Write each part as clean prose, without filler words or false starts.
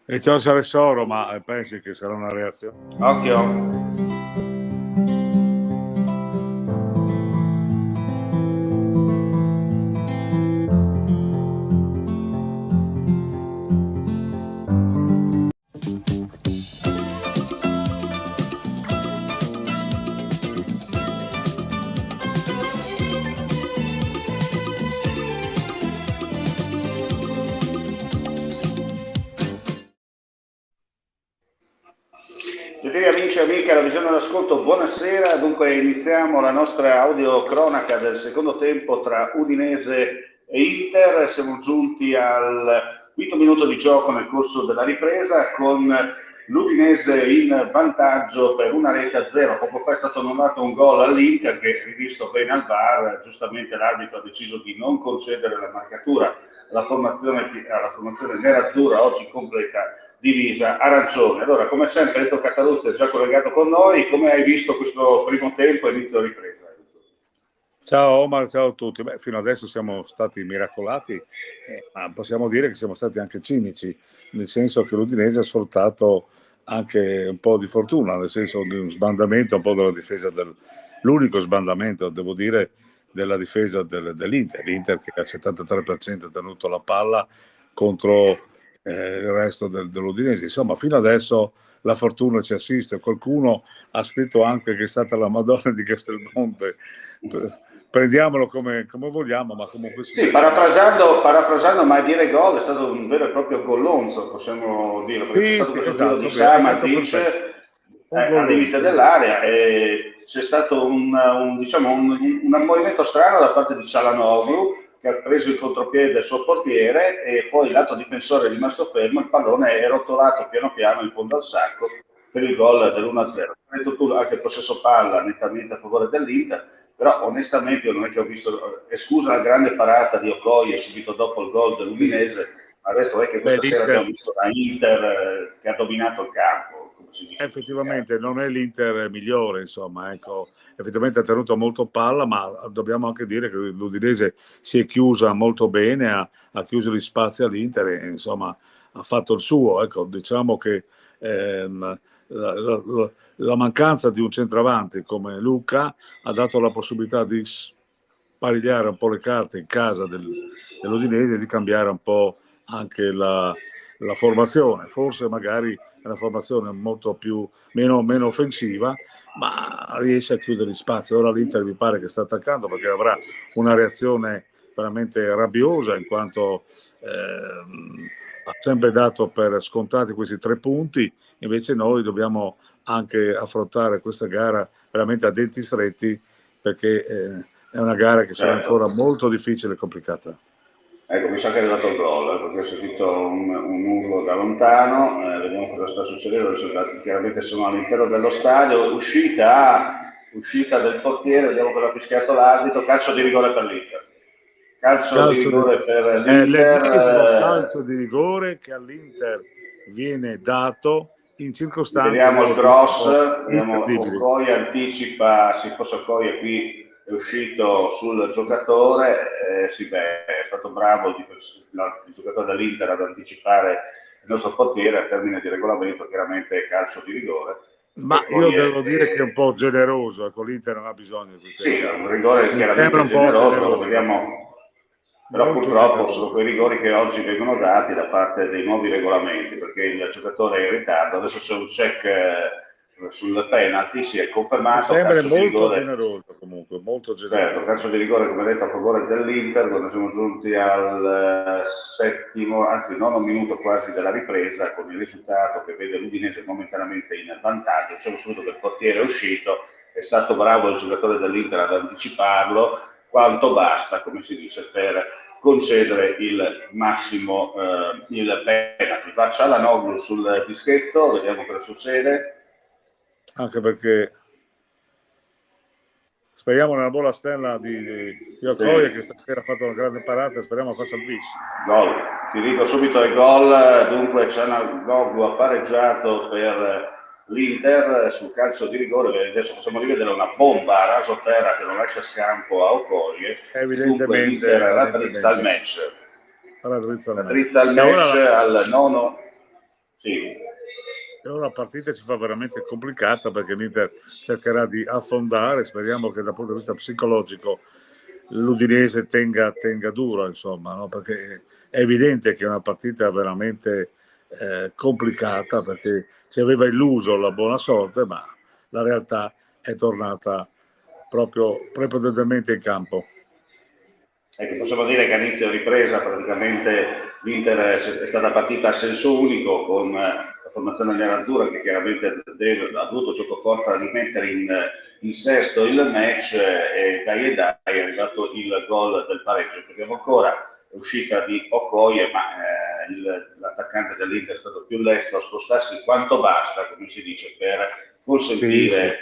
E ciò sarà solo, ma pensi che sarà una reazione? Occhio. Gentili amici e amiche, la visione dell'ascolto, buonasera. Dunque iniziamo la nostra audiocronaca del secondo tempo tra Udinese e Inter. Siamo giunti al quinto minuto di gioco nel corso della ripresa con l'Udinese in vantaggio per 1-0. Poco fa è stato annullato un gol all'Inter che, rivisto bene al VAR, giustamente l'arbitro ha deciso di non concedere la marcatura alla formazione nerazzurra, oggi completa divisa arancione. Allora, come sempre, Enzo Cataluzzi è già collegato con noi. Come hai visto questo primo tempo e inizio ripresa? Ciao Omar, ciao a tutti. Beh, fino adesso siamo stati miracolati, ma possiamo dire che siamo stati anche cinici, nel senso che l'Udinese ha sfruttato anche un po' di fortuna, nel senso di un sbandamento un po' della difesa l'unico sbandamento, devo dire, della difesa dell'Inter. L'Inter che al 73% ha tenuto la palla contro il resto dell'Udinese. Insomma, fino adesso la fortuna ci assiste. Qualcuno ha scritto anche che è stata la Madonna di Castelmonte. Prendiamolo come vogliamo, ma comunque Sì, sia. parafrasando, ma a dire gol è stato un vero e proprio gollonzo, possiamo dire, perché c'è Sì, stato sì, questo tiro esatto, di bene, hai detto Samardžić perfetto. Un al limite gollonzo, esatto. dell'area e c'è stato un movimento strano da parte di Çalhanoğlu che ha preso il contropiede del suo portiere e poi l'altro difensore è rimasto fermo, il pallone è rotolato piano piano in fondo al sacco per il Sì. gol dell'1-0. Hai detto tu anche il possesso palla nettamente a favore dell'Inter, però onestamente io non è che ho visto, esclusa la grande parata di Okoye subito dopo il gol Sì. dell'Udinese, ma adesso non è che Beh, questa sera l'Inter abbiamo visto una Inter che ha dominato il campo, come si dice in questo caso. effettivamente non è l'Inter migliore, insomma, ecco, effettivamente ha tenuto molto palla, ma dobbiamo anche dire che l'Udinese si è chiusa molto bene, ha chiuso gli spazi all'Inter e insomma ha fatto il suo. Ecco, diciamo che la mancanza di un centravanti come Luca ha dato la possibilità di sparigliare un po' le carte in casa dell'Udinese e di cambiare un po' anche la formazione. Forse magari è una formazione molto meno offensiva, ma riesce a chiudere gli spazi. Ora l'Inter mi pare che sta attaccando perché avrà una reazione veramente rabbiosa in quanto ha sempre dato per scontati questi 3 punti, invece noi dobbiamo anche affrontare questa gara veramente a denti stretti perché è una gara che sarà Certo. ancora molto difficile e complicata. Ecco, mi sa che è arrivato il gol, perché ho sentito un urlo da lontano, vediamo cosa sta succedendo, adesso chiaramente sono all'interno dello stadio, uscita del portiere, vediamo cosa ha fischiato l'arbitro, calcio di rigore per l'Inter. Calcio di Calcio di rigore per È l'Inter, l'ennesimo calcio di rigore che all'Inter viene dato in circostanze, vediamo il devo dire, un cross, po' vediamo incredibili. Okoye anticipa, se fosse Okoye qui è uscito sul giocatore, sì, beh, è stato bravo il giocatore dell'Inter ad anticipare il nostro portiere a termine di regolamento, chiaramente calcio di rigore. Ma E io poi devo dire che è un po' generoso, ecco, l'Inter non ha bisogno di queste sì, un cause. rigore Mi sembra chiaramente un po' generoso, lo generoso, vediamo, però molto purtroppo sono generoso. quei rigori che oggi vengono dati da parte dei nuovi regolamenti, perché il giocatore è in ritardo, adesso c'è un check sul penalty, si è Mi confermato, sembra calcio di molto rigore. generoso comunque, molto Certo, generoso. calcio di rigore come detto a favore dell'Inter quando siamo giunti al settimo, anzi nono minuto quasi della ripresa con il risultato che vede l'Udinese momentaneamente in vantaggio. Diciamo subito che il portiere è uscito, è stato bravo il giocatore dell'Inter ad anticiparlo, quanto basta, come si dice, per concedere il massimo il penalty. Va Çalhanoğlu sul dischetto, vediamo cosa succede. Anche perché speriamo nella buona stella di Okoye che Sì. stasera ha fatto una grande parata, speriamo faccia il bis. Gol, ti dico subito il gol, dunque Çalhanoğlu ha pareggiato per l'Inter sul calcio di rigore, adesso possiamo rivedere una bomba a raso terra che non lascia scampo a Okoye, dunque l'Inter raddrizza il Evidentemente, match, raddrizza il match. raddrizza il E ora match al nono, Sì. E ora la partita si fa veramente complicata perché l'Inter cercherà di affondare, speriamo che dal punto di vista psicologico l'Udinese tenga duro, insomma, no? Perché è evidente che è una partita veramente complicata perché ci aveva illuso la buona sorte, ma la realtà è tornata proprio prepotentemente in campo. Ecco, possiamo dire che a inizio ripresa praticamente l'Inter è stata partita a senso unico con la formazione nerazzurra che chiaramente ha dovuto giocoforza rimettere in sesto il match e dai è arrivato il gol del pareggio. Vediamo ancora l'uscita di Okoye, ma l'attaccante dell'Inter è stato più lesto a spostarsi quanto basta, come si dice, per consentire Sì.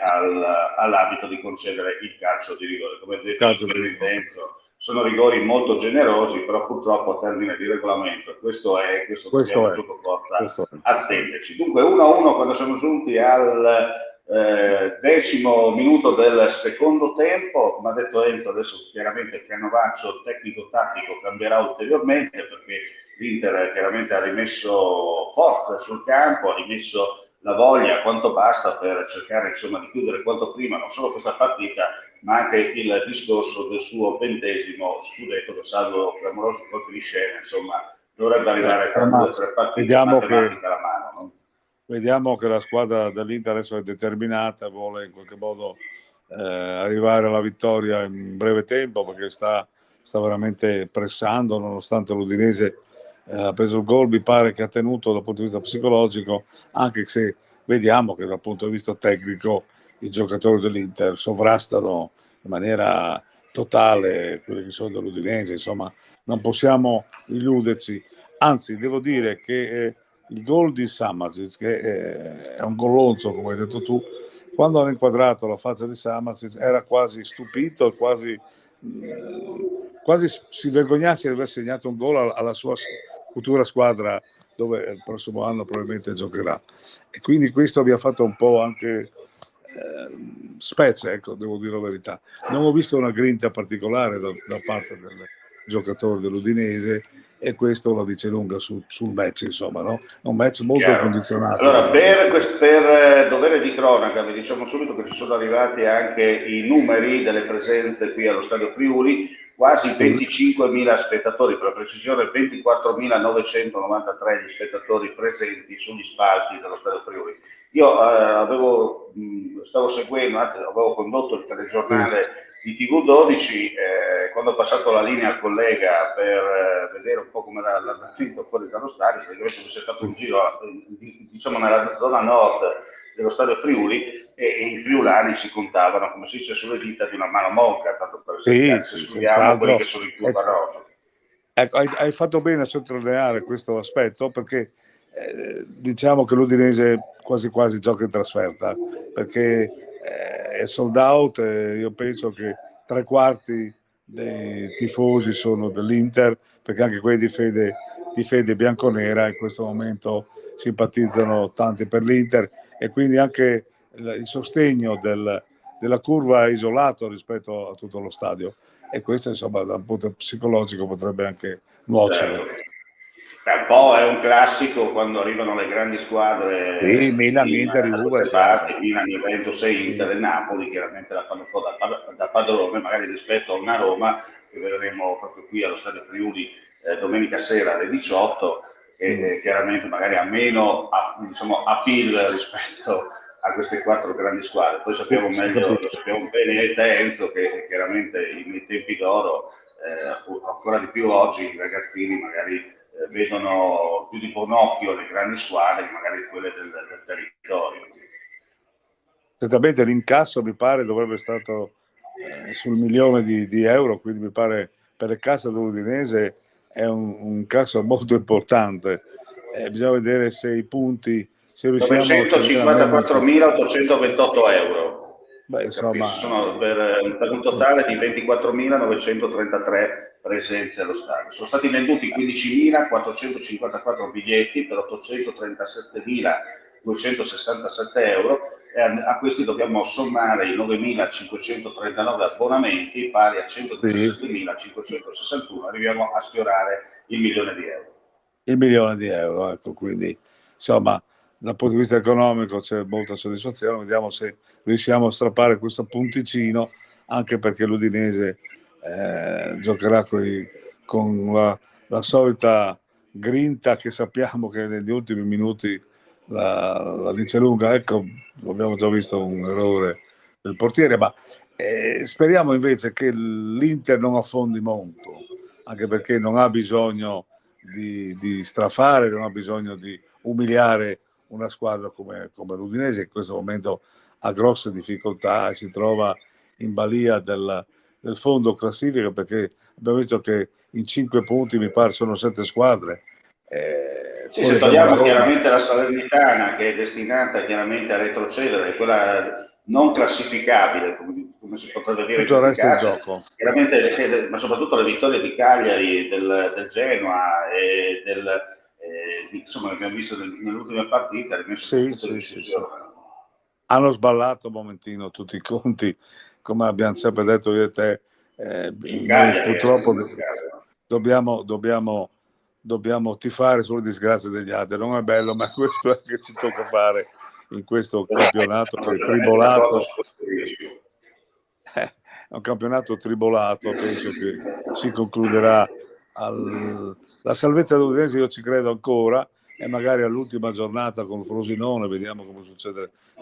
all'arbitro di concedere il calcio di rigore. Come ha detto Calcio di giustamente rigore. Enzo, sono rigori molto generosi, però purtroppo a termine di regolamento questo dobbiamo Questo è. gioco forza Questo è. attenderci. Dunque 1-1 quando siamo giunti al 10° minuto del secondo tempo, come ha detto Enzo, adesso chiaramente il canovaccio tecnico-tattico cambierà ulteriormente perché l'Inter chiaramente ha rimesso forza sul campo, ha rimesso la voglia quanto basta per cercare insomma di chiudere quanto prima non solo questa partita ma anche il discorso del suo 20° scudetto che salvo clamorosi colpi di scena insomma dovrebbe arrivare tra 2 o 3 partite matematica alla mano, no? Vediamo che la squadra dell'Inter adesso è determinata, vuole in qualche modo arrivare alla vittoria in breve tempo perché sta veramente pressando nonostante l'Udinese ha preso il gol, mi pare che ha tenuto dal punto di vista psicologico, anche se vediamo che dal punto di vista tecnico i giocatori dell'Inter sovrastano in maniera totale quelli che sono dell'Udinese, insomma non possiamo illuderci, anzi devo dire che il gol di Samasic, che è un golonzo come hai detto tu, quando hanno inquadrato la faccia di Samasic era quasi stupito, quasi si vergognasse di aver segnato un gol alla sua futura squadra dove il prossimo anno probabilmente giocherà, e quindi questo mi ha fatto un po' anche specie, ecco, devo dire la verità. Non ho visto una grinta particolare da parte del giocatore dell'Udinese e questo la dice lunga sul match, insomma, no? È un match molto Chiaro. condizionato. Allora, per dovere di cronaca, vi diciamo subito che ci sono arrivati anche i numeri delle presenze qui allo Stadio Friuli, quasi 25.000 spettatori, per la precisione 24.993 gli spettatori presenti sugli spalti dello Stadio Friuli. Io stavo seguendo, anzi avevo condotto il telegiornale di TV12, quando ho passato la linea al collega per vedere un po' come era l'andamento fuori dallo stadio, praticamente mi si è fatto un giro diciamo nella zona nord dello stadio Friuli e i friulani si contavano, come si dice, sulle dita di una mano monca, tanto per escludiamo quelli che sono in curva nord. Ecco, hai fatto bene a sottolineare questo aspetto perché diciamo che l'Udinese quasi quasi gioca in trasferta perché è sold out, io penso che 3/4 dei tifosi sono dell'Inter perché anche quelli di fede bianconera in questo momento simpatizzano tanti per l'Inter e quindi anche il sostegno della curva è isolato rispetto a tutto lo stadio e questo insomma da un punto psicologico potrebbe anche nuocere. Certo. Un po' è un classico quando arrivano le grandi squadre Sì, Milan, Inter, da Juve, queste chiaro. parti, Milan, Juventus e Inter e Napoli chiaramente la fanno un po' da padrone, magari rispetto a una Roma che vedremo proprio qui allo Stadio Friuli domenica sera alle 18 e chiaramente magari ha meno diciamo, appeal rispetto a queste 4 grandi squadre. Poi sappiamo meglio, lo sappiamo bene te Enzo che chiaramente nei tempi d'oro ancora di più oggi i ragazzini magari vedono più di buon occhio le grandi squadre che magari quelle del territorio. Certamente l'incasso mi pare dovrebbe essere stato sul 1.000.000 di euro, quindi mi pare per le casse dell'Udinese è un incasso molto importante. Bisogna vedere se i punti, se riusciamo a ottenere almeno 954.828 euro. Beh, insomma, Sono per un totale di 24.933 presenze allo stadio. Sono stati venduti 15.454 biglietti per 837.267 euro e a questi dobbiamo sommare i 9.539 abbonamenti pari a 117.561, arriviamo a sfiorare il 1.000.000 di euro. il 1.000.000 di euro, ecco, quindi insomma, dal punto di vista economico c'è molta soddisfazione, vediamo se riusciamo a strappare questo punticino, anche perché l'Udinese giocherà con la solita grinta che sappiamo che negli ultimi minuti la dice lunga. Ecco, abbiamo già visto un errore del portiere, ma speriamo invece che l'Inter non affondi molto, anche perché non ha bisogno di strafare, non ha bisogno di umiliare una squadra come l'Udinese, che in questo momento ha grosse difficoltà, si trova in balia del fondo classifica, perché abbiamo visto che in 5 punti mi pare sono 7 squadre. Sì, Poi se abbiamo la togliamo Roma. chiaramente la Salernitana, che è destinata chiaramente a retrocedere, quella non classificabile, come si potrebbe dire in Tutto il questi resto del casi, gioco. chiaramente, ma soprattutto le vittorie di Cagliari, del Genoa e insomma, che abbiamo visto nelle ultime partite, ha rimesso un punto di discussione. Hanno sballato un momentino tutti i conti, come abbiamo sempre detto io e te. Noi purtroppo dobbiamo tifare sulle disgrazie degli altri. Non è bello, ma questo è che ci tocca fare in questo campionato che è tribolato. È un campionato tribolato, penso che si concluderà la salvezza dell'Udinese, io ci credo ancora, e magari all'ultima giornata con Frosinone vediamo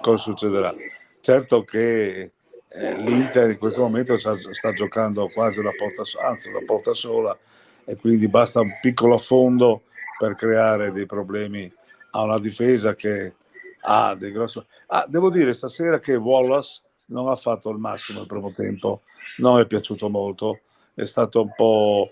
cosa succederà. Certo che l'Inter in questo momento sta giocando quasi una porta sola, e quindi basta un piccolo affondo per creare dei problemi a una difesa che ha dei grossi... devo dire stasera che Wallace non ha fatto il massimo il primo tempo, non è piaciuto molto, è stato un po'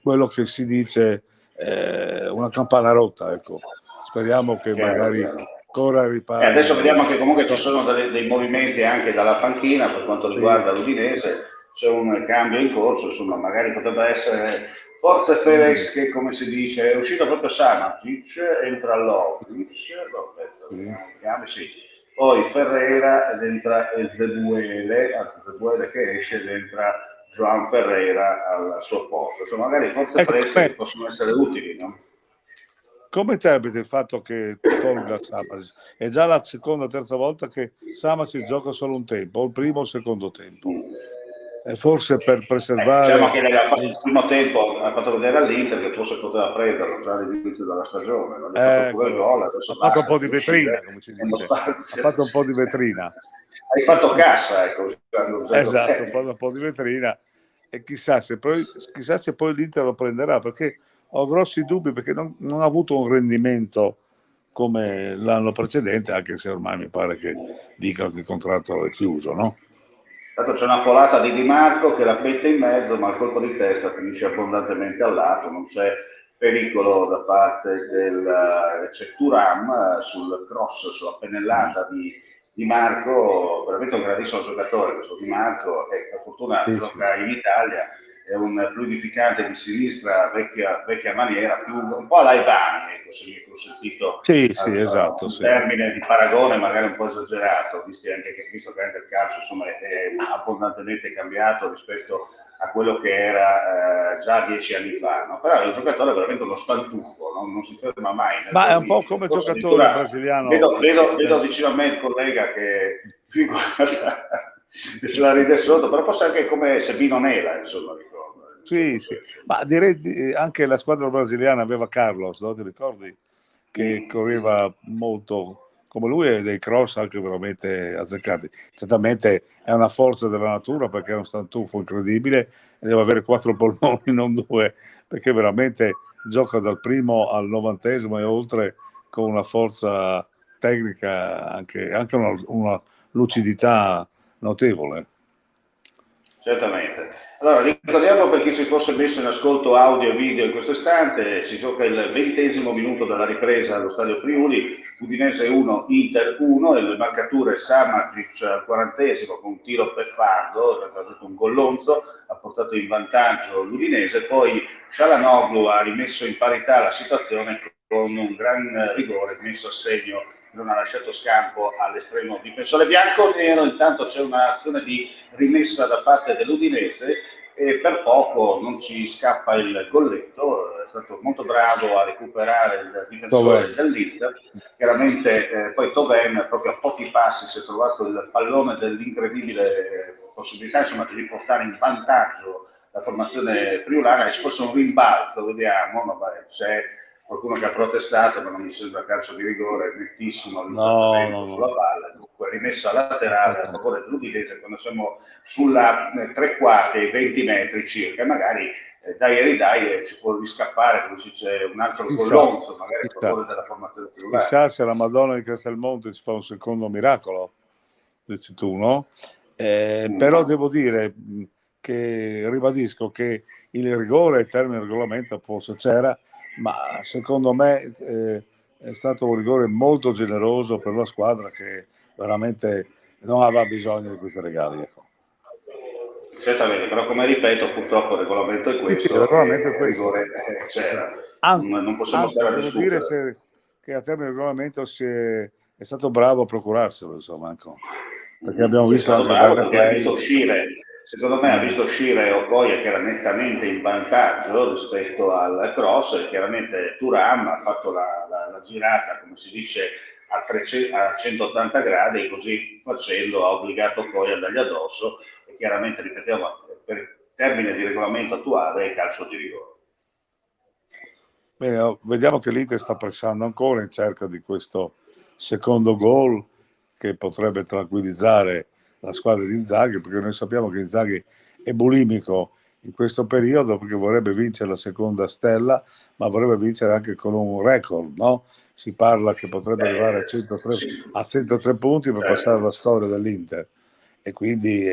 quello che si dice una campana rotta, ecco. Speriamo che magari corra e ripari. Adesso vediamo che comunque ci sono dei movimenti anche dalla panchina per quanto riguarda l'Udinese, c'è un cambio in corso, insomma, magari potrebbe essere forse Felix, che come si dice, è uscito proprio Samacic, entra Lovic, poi Ferreira ed entra Zebuele, anzi Zebuele che esce ed entra Joan Ferreira al suo posto, insomma, magari forse fresche che possono essere utili, no? Come interpreti il fatto che tolga Samacic? È già la seconda o terza volta che Samacic gioca solo un tempo, il primo o il secondo tempo. E forse per preservare... Diciamo che nel primo tempo ha fatto vedere all'Inter che forse poteva prenderlo già all'inizio della stagione, non ha fatto pure il gol, ha fatto un po' di vetrina, come si dice. Ha fatto un po' di vetrina. Hai fatto cassa, ecco. Esatto, ha fatto un po' di vetrina, e chissà se poi l'Inter lo prenderà, perché ho grossi dubbi, perché non ha avuto un rendimento come l'anno precedente, anche se ormai mi pare che dicano che il contratto è chiuso, no? Tanto c'è una folata di Di Marco che la mette in mezzo, ma il colpo di testa finisce abbondantemente al lato, non c'è pericolo da parte c'è Thuram sul cross, sulla pennellata di Marco, veramente un grandissimo giocatore questo Di Marco, e per fortuna gioca in Italia, è un fluidificante di sinistra vecchia maniera, più un po' alla Ivani, ecco, se mi è consentito esatto, un termine di paragone magari un po' esagerato, visto che anche il calcio insomma, è abbondantemente cambiato rispetto a quello che era già 10 anni fa, no? Però è un giocatore veramente uno stantuffo, no? Non si ferma mai. Ma è un po' come giocatore brasiliano. Vedo vicino a me il collega che se la ride sotto, però forse anche come Sebino Nela, insomma, ricordo. Sì, ma direi anche la squadra brasiliana aveva Carlos, no? Ti ricordi? Che correva molto come lui, e dei cross anche veramente azzeccati. Certamente è una forza della natura, perché è un stantuffo incredibile e deve avere 4 polmoni, non 2, perché veramente gioca dal primo al 90° e oltre, con una forza tecnica, anche una lucidità notevole. Certamente. Allora, ricordiamo per chi si fosse messo in ascolto audio e video in questo istante, si gioca il 20° minuto della ripresa allo Stadio Friuli, Udinese 1, Inter 1, e le marcature Samacic al 40° con un tiro beffardo, ha fatto un gollonzo, ha portato in vantaggio l'Udinese, poi Çalhanoğlu ha rimesso in parità la situazione con un gran rigore messo a segno, non ha lasciato scampo all'estremo difensore bianco-nero. Intanto c'è un'azione di rimessa da parte dell'Udinese e per poco non ci scappa il golletto. È stato molto bravo a recuperare il difensore dell'Inter. Chiaramente poi Thauvin proprio a pochi passi si è trovato il pallone dell'incredibile possibilità, insomma, di riportare in vantaggio la formazione friulana, e ci fosse un rimbalzo, vediamo, ma c'è qualcuno che ha protestato, ma non mi sembra calcio di rigore, nettissimo l'intervento sulla palla, dunque rimessa laterale a favore dell'Udinese quando siamo sulla 3/4, ai 20 metri circa, magari dai e ridai ci può riscappare, come si dice, un altro gollonzo, magari a favore della formazione friulana. Chissà se la Madonna di Castelmonte ci fa un secondo miracolo, dici tu, no? Però devo dire che ribadisco che il rigore, il termine regolamento forse c'era, ma secondo me è stato un rigore molto generoso per la squadra che veramente non aveva bisogno di questi regali. Ecco. Certamente, però come ripeto, purtroppo il regolamento è questo, il regolamento è questo. Il rigore c'era. Non possiamo anzi, stare a devo discutere. dire che a termine del regolamento è stato bravo a procurarselo, insomma, ecco. Perché abbiamo visto anche ha visto uscire, secondo me ha visto uscire Okoye, che era nettamente in vantaggio rispetto al cross, e chiaramente Thuram ha fatto la girata, come si dice, a 180 gradi, così facendo ha obbligato Okoye a dargli addosso, e chiaramente, ripetiamo, per termine di regolamento attuale è calcio di rigore. Bene, vediamo che l'Inter sta pressando ancora in cerca di questo secondo gol che potrebbe tranquillizzare la squadra di Inzaghi, perché noi sappiamo che Inzaghi è bulimico in questo periodo, perché vorrebbe vincere la seconda stella, ma vorrebbe vincere anche con un record, no? Si parla che potrebbe arrivare a 103 punti per passare alla storia dell'Inter, e quindi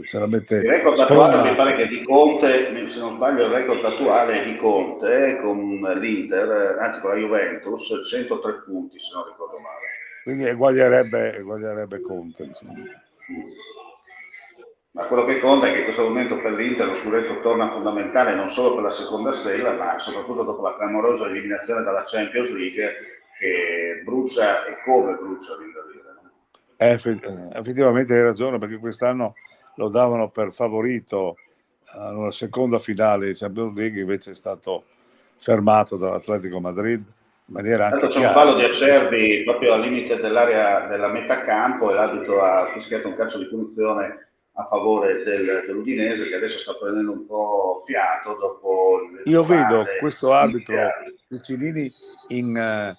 ce la mette. Il record attuale mi pare che di Conte, se non sbaglio, il record attuale è di Conte con l'Inter, anzi con la Juventus, 103 punti se non ricordo male. Quindi eguaglierebbe Conte, insomma. Ma quello che conta è che in questo momento per l'Inter lo scudetto torna fondamentale non solo per la seconda stella, ma soprattutto dopo la clamorosa eliminazione dalla Champions League, che brucia, e come brucia effettivamente hai ragione, perché quest'anno lo davano per favorito alla seconda finale di Champions League, invece è stato fermato dall'Atletico Madrid in maniera anche chiara. C'è un fallo di Acerbi proprio al limite dell'area della metà campo, e l'arbitro ha fischiato un calcio di punizione a favore dell'Udinese, che adesso sta prendendo un po' fiato dopo Io vedo questo arbitro Piccinini in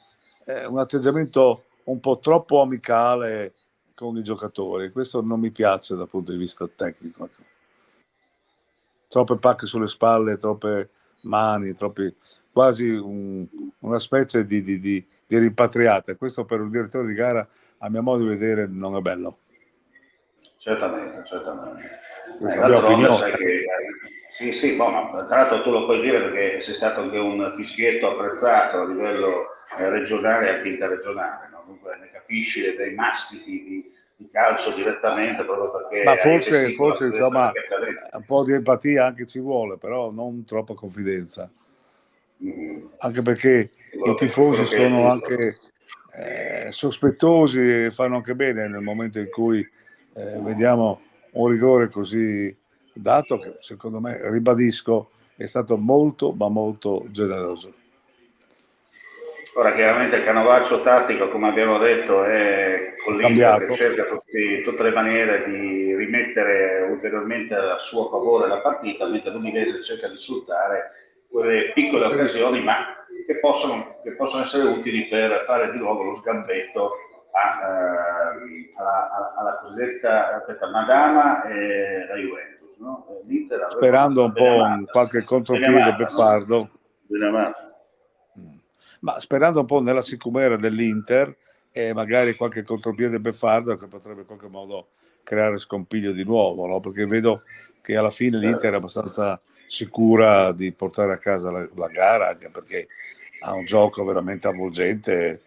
un atteggiamento un po' troppo amicale con i giocatori. Questo non mi piace dal punto di vista tecnico. Troppe pacche sulle spalle, troppe mani, quasi una specie di rimpatriata. Questo per un direttore di gara, a mio modo di vedere, non è bello. Certamente. D'altronde sai che sì, ma tra l'altro tu lo puoi dire perché sei stato anche un fischietto apprezzato a livello regionale e anche interregionale, no? Dunque ne capisci dei mastichi di calcio direttamente, proprio perché ma forse insomma un po' di empatia anche ci vuole, però non troppa confidenza, anche perché i tifosi sono anche sospettosi, e fanno anche bene nel momento in cui vediamo un rigore così dato, che secondo me, ribadisco, è stato molto ma molto generoso. Ora chiaramente il canovaccio tattico, come abbiamo detto, è con l'Inter che cerca tutte le maniere di rimettere ulteriormente a suo favore la partita, mentre l'Udinese cerca di sfruttare quelle piccole occasioni, ma che possono essere utili per fare di nuovo lo sgambetto alla cosiddetta Madama e la Juventus, no? Sperando un po' in qualche contropiede beffardo. Ma sperando un po' nella sicumera dell'Inter e magari qualche contropiede beffardo che potrebbe in qualche modo creare scompiglio di nuovo, no? Perché vedo che alla fine l'Inter è abbastanza sicura di portare a casa la gara, anche perché ha un gioco veramente avvolgente,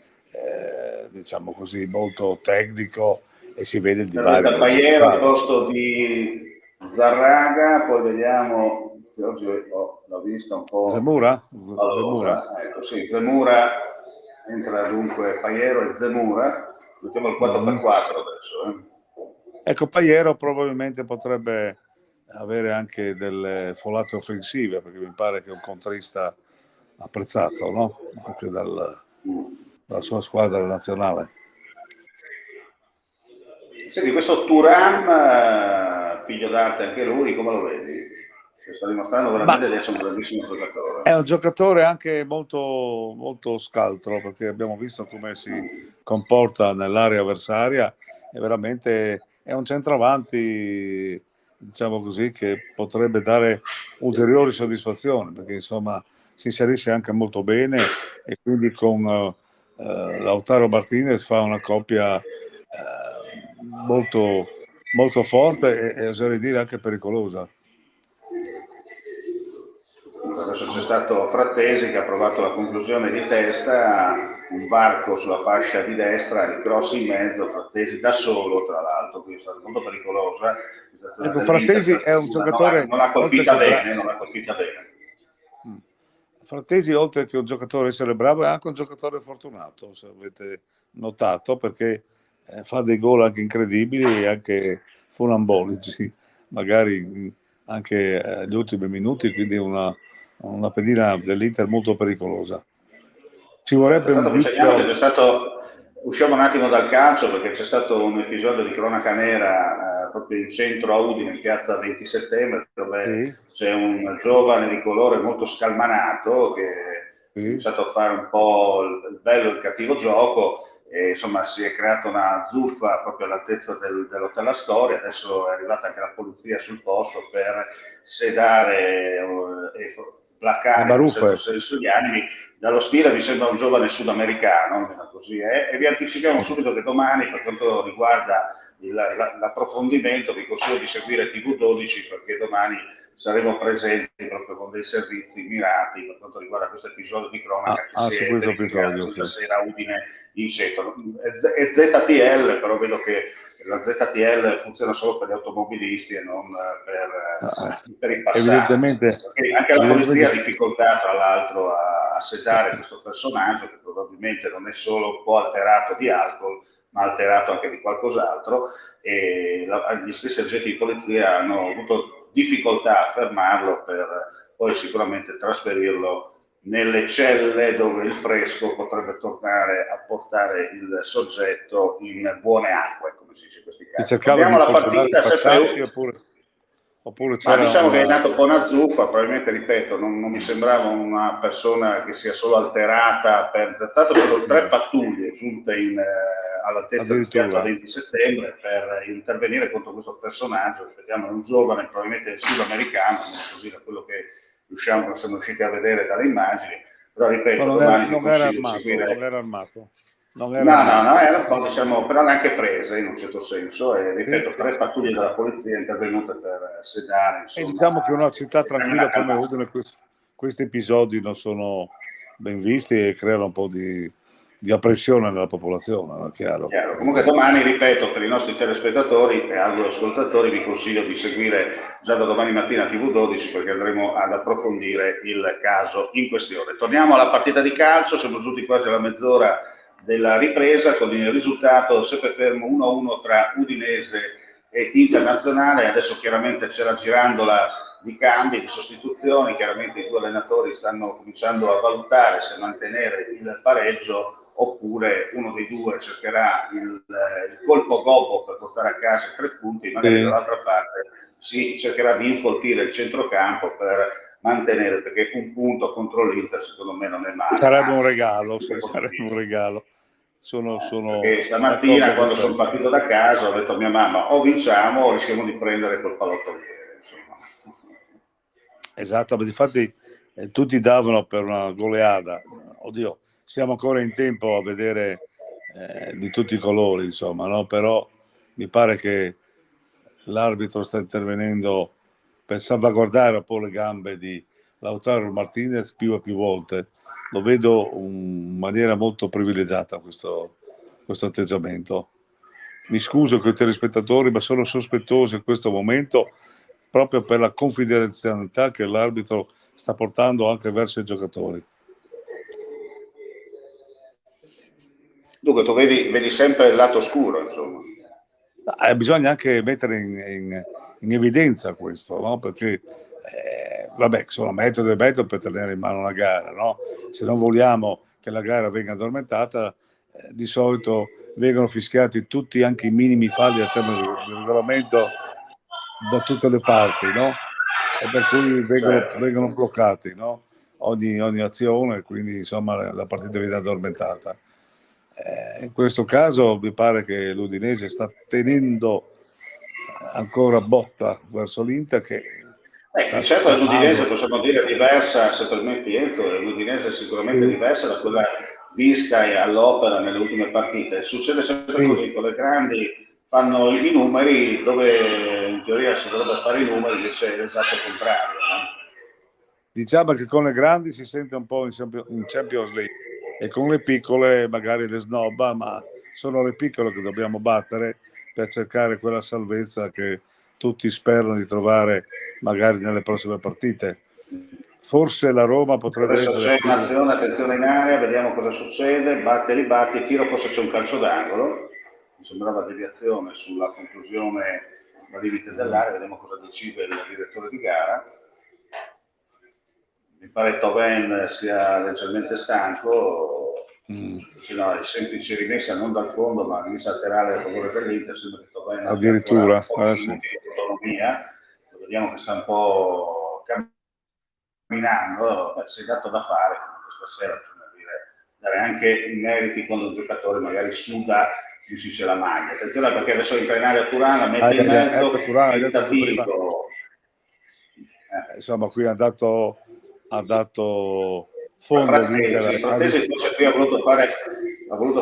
diciamo così, molto tecnico, e si vede il divario. Paiero al posto di Zarraga, poi vediamo se oggi l'ho vista un po'. Zemura? Ecco, sì, Zemura entra dunque Paiero e Zemura, mettiamo il 4x4 adesso. Ecco, Paiero probabilmente potrebbe avere anche delle folate offensive, perché mi pare che è un contrista apprezzato, no? Anche dalla sua squadra nazionale. Senti, questo Thuram, figlio d'arte anche lui, come lo vedi? Sta dimostrando veramente di essere un grandissimo giocatore. È un giocatore anche molto, molto scaltro, perché abbiamo visto come si comporta nell'area avversaria, e veramente è un centravanti, diciamo così, che potrebbe dare ulteriori soddisfazioni, perché insomma si inserisce anche molto bene, e quindi con Lautaro Martinez fa una coppia molto, molto forte e oserei dire anche pericolosa. Adesso c'è stato Frattesi che ha provato la conclusione di testa, un varco sulla fascia di destra, il cross in mezzo, Frattesi da solo tra l'altro, quindi è stata molto pericolosa. Ecco, Frattesi è un giocatore non l'ha colpita bene, non l'ha colpita bene. Frattesi, oltre che un giocatore essere bravo, è anche un giocatore fortunato, se avete notato, perché fa dei gol anche incredibili e anche funambolici, magari anche agli ultimi minuti, quindi una pedina dell'Inter molto pericolosa. Ci vorrebbe un vizio. Usciamo un attimo dal calcio perché c'è stato un episodio di cronaca nera proprio in centro a Udine, in piazza 20 settembre, dove c'è un giovane di colore molto scalmanato che ha iniziato a fare un po' il bello e il cattivo gioco, e insomma si è creata una zuffa proprio all'altezza dell'Hotel Astoria. Adesso è arrivata anche la polizia sul posto per sedare e placare in un certo senso gli animi. Dallo stile mi sembra un giovane sudamericano, così, e vi anticipiamo subito che domani, per quanto riguarda l'approfondimento, vi consiglio di seguire TV12, perché domani saremo presenti proprio con dei servizi mirati per quanto riguarda questo episodio di cronaca che si è verificato questa sera a Udine in centro. È ZTL, però vedo che la ZTL funziona solo per gli automobilisti e non per i passanti. Evidentemente, anche la polizia ha difficoltà, tra l'altro, a sedare questo personaggio che probabilmente non è solo un po' alterato di alcol, ma alterato anche di qualcos'altro, e gli stessi agenti di polizia hanno avuto difficoltà a fermarlo per poi sicuramente trasferirlo nelle celle dove il fresco potrebbe tornare a portare il soggetto in buone acque, come si dice in questi casi. Cercava alla partita sempre oppure ma diciamo che è nato un po' una zuffa, probabilmente, ripeto, non mi sembrava una persona che sia solo alterata tanto sono 3 pattuglie giunte all'altezza di piazza 20 settembre per intervenire contro questo personaggio, che vediamo è un giovane, probabilmente sudamericano, così da quello che siamo riusciti a vedere dalle immagini, però ripeto, domani non era armato. No, era un po', diciamo, però neanche prese in un certo senso, e ripeto, 3 pattuglie della polizia intervenute per sedare, insomma. E diciamo che una città tranquilla come Udine questi episodi non sono ben visti e creano un po' di apprensione nella popolazione, chiaro. Comunque domani, ripeto, per i nostri telespettatori e ascoltatori vi consiglio di seguire già da domani mattina TV12, perché andremo ad approfondire il caso in questione. Torniamo alla partita di calcio, siamo giunti quasi alla mezz'ora della ripresa, con il risultato sempre fermo 1-1 tra Udinese e Internazionale. Adesso chiaramente c'è la girandola di cambi, di sostituzioni, chiaramente i due allenatori stanno cominciando a valutare se mantenere il pareggio oppure uno dei due cercherà il colpo gobbo per portare a casa i 3 punti, magari dall'altra parte si cercherà di infoltire il centrocampo per mantenere, perché un punto contro l'Inter secondo me non è male. Sarebbe un regalo, sarebbe un regalo. Perché stamattina, quando sono partito da casa, ho detto a mia mamma: o vinciamo o rischiamo di prendere quel pallottoliere. Esatto, ma difatti tutti davano per una goleada. Oddio, siamo ancora in tempo a vedere di tutti i colori, insomma, no? Però mi pare che l'arbitro sta intervenendo per salvaguardare un po' le gambe di Lautaro Martinez più e più volte. Lo vedo in maniera molto privilegiata questo atteggiamento. Mi scuso con i telespettatori, ma sono sospettoso in questo momento proprio per la confidenzialità che l'arbitro sta portando anche verso i giocatori. Dunque tu vedi sempre il lato oscuro, insomma. Bisogna anche mettere in evidenza questo, no? Perché vabbè, sono metodi e metodi per tenere in mano la gara, no? Se non vogliamo che la gara venga addormentata, di solito vengono fischiati tutti, anche i minimi falli a termine di regolamento, da tutte le parti, no? E per cui vengono bloccati, no? Ogni azione, quindi insomma la partita viene addormentata. In questo caso mi pare che l'Udinese sta tenendo ancora botta verso l'Inter, che certo l'Udinese possiamo dire è diversa, se permetti Enzo, l'Udinese è sicuramente diversa da quella vista all'opera nelle ultime partite. Succede sempre così, con le grandi fanno i numeri, dove in teoria si dovrebbe fare i numeri, invece è l'esatto contrario. Diciamo che con le grandi si sente un po' in Champions League e con le piccole magari le snobba, ma sono le piccole che dobbiamo battere per cercare quella salvezza che tutti sperano di trovare magari nelle prossime partite. Forse la Roma potrebbe adesso essere c'è un'azione, attenzione in area, vediamo cosa succede, batte, ribatti, tiro, forse c'è un calcio d'angolo, mi sembrava deviazione sulla conclusione al limite dell'area, vediamo cosa decide il direttore di gara. Mi pare Thauvin sia leggermente stanco, se no è semplice rimessa non dal fondo ma rimessa laterale a favore dell'Inter, sembra che Thauvin abbia addirittura sì, di autonomia, vediamo che sta un po' camminando, si è dato da fare questa sera, bisogna dire, dare anche i meriti quando un giocatore magari suda più si c'è la maglia. Attenzione perché adesso entra in area Turana, mette in mezzo, tentativo. Insomma, qui ha dato fondo l'Inter. Frattesi forse qui ha voluto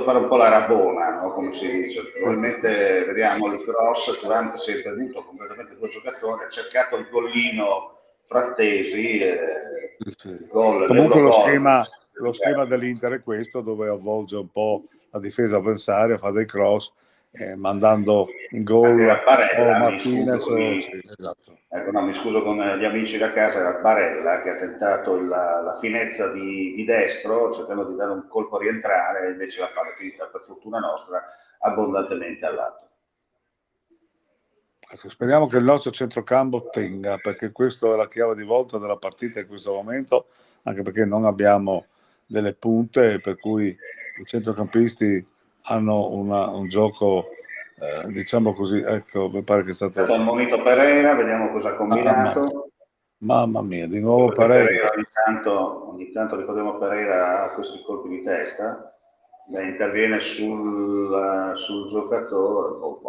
fare un po' la rabona, no? Come si dice. Probabilmente vediamo il cross, Turante si è perduto completamente due giocatori, ha cercato il gollino Frattesi. Comunque lo schema dell'Inter è questo, dove avvolge un po' la difesa avversaria, fa dei cross, mandando in gol o Martinez esatto. Ecco, no, mi scuso con gli amici da casa, era Barella che ha tentato la finezza di destro, cercando di dare un colpo a rientrare, e invece la palla è finita, per fortuna nostra, abbondantemente al lato. Ecco, speriamo che il nostro centrocampo tenga, perché questa è la chiave di volta della partita in questo momento, anche perché non abbiamo delle punte, per cui i centrocampisti hanno un gioco, diciamo così, ecco, mi pare che è stato ammonito Pereira, vediamo cosa ha combinato. Mamma mia, di nuovo Pereira. Ogni tanto ricordiamo Pereira ha questi colpi di testa, interviene sul giocatore,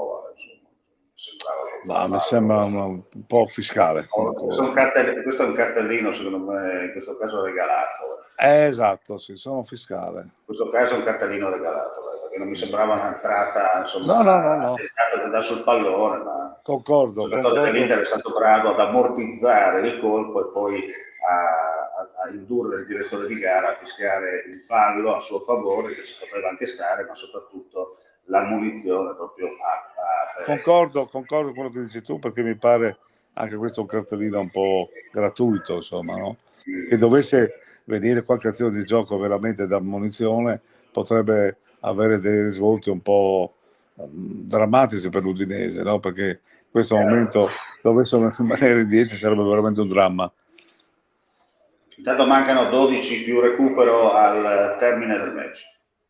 ma mi sembra un po' fiscale. Questo è un cartellino, secondo me, in questo caso regalato. Esatto, sì, sono fiscale. In questo caso è un cartellino regalato, perché non mi sembrava un'entrata, insomma, no. da sul pallone, ma concordo. Il giocatore dell'Inter è stato bravo ad ammortizzare il colpo e poi a indurre il direttore di gara a fischiare il fallo a suo favore, che ci poteva anche stare, ma soprattutto l'ammonizione proprio Concordo con quello che dici tu, perché mi pare anche questo un cartellino un po' gratuito, insomma, no? Che dovesse venire qualche azione di gioco veramente da ammonizione, potrebbe avere dei risvolti un po' drammatici per l'Udinese, no? Perché in questo momento dovessero rimanere in 10 sarebbe veramente un dramma. Intanto mancano 12 più recupero al termine del match.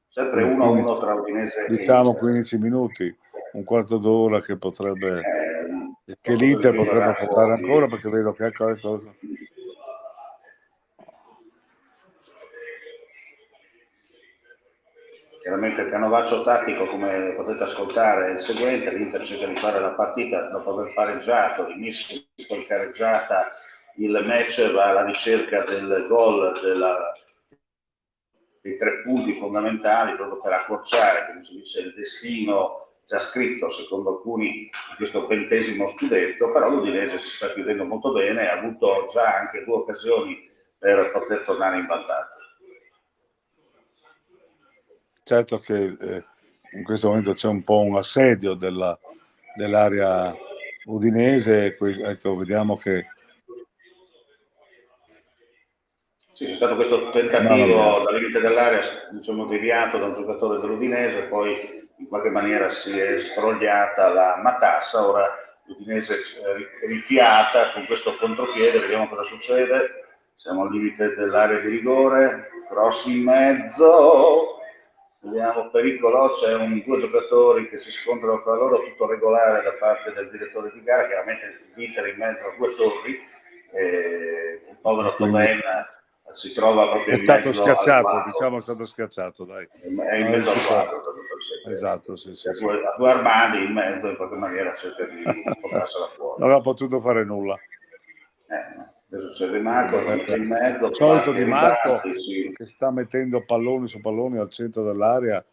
Sempre 1-1 tra Udinese e diciamo Inter. 15 minuti, un quarto d'ora che potrebbe che l'Inter potrebbe affrontare ancora, perché vedo che ecco. Chiaramente il canovaccio tattico, come potete ascoltare, è il seguente: l'Inter cerca di fare la partita dopo aver pareggiato, rimesso in careggiata il match, va alla ricerca del gol, dei 3 punti fondamentali, proprio per accorciare, come si dice, il destino già scritto, secondo alcuni, di questo 20° scudetto. Però l'Udinese si sta chiudendo molto bene, ha avuto già anche 2 occasioni per poter tornare in vantaggio. Certo che in questo momento c'è un po' un assedio dell'area udinese, ecco, vediamo che sì, c'è stato questo tentativo dal limite dell'area, diciamo, deviato da un giocatore dell'Udinese, poi in qualche maniera si è sbrogliata la matassa. Ora l'Udinese rifiata con questo contropiede, vediamo cosa succede. Siamo al limite dell'area di rigore, cross in mezzo, vediamo pericolo, c'è due giocatori che si scontrano tra loro, tutto regolare da parte del direttore di gara, chiaramente l'Inter in mezzo a due torri, il povero Toven si trova proprio è in stato mezzo schiacciato, al diciamo è stato schiacciato, dai. è in mezzo al quadro, esatto, sì, sì, sì. a due armadi in mezzo, in qualche maniera cerca di portarsela fuori. Non aveva potuto fare nulla. Adesso c'è Di Marco che mette in mezzo, il solito Di Marco ribalti, sì. che sta mettendo palloni su palloni al centro dell'area.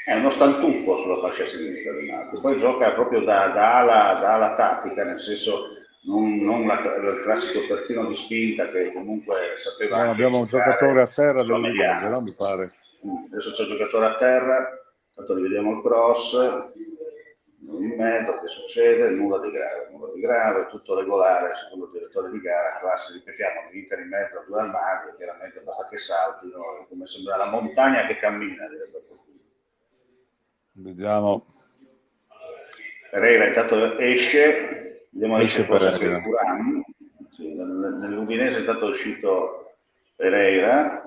È uno stantuffo sulla fascia sinistra Di Marco, poi gioca proprio da ala tattica, nel senso non il classico terzino di spinta che comunque sapeva anche abbiamo un giocatore a terra dell'Udinese, no? Mi pare. Adesso c'è il giocatore a terra, tanto rivediamo il cross, in mezzo, che succede? Nulla di grave, tutto regolare secondo il direttore di gara, classe, ripetiamo, l'Inter in mezzo a due armadi, chiaramente basta che saltino, come sembra la montagna che cammina. Vediamo. Pereira intanto esce, vediamo esce forse anche Thuram, sì, nell'Udinese intanto è uscito Pereira.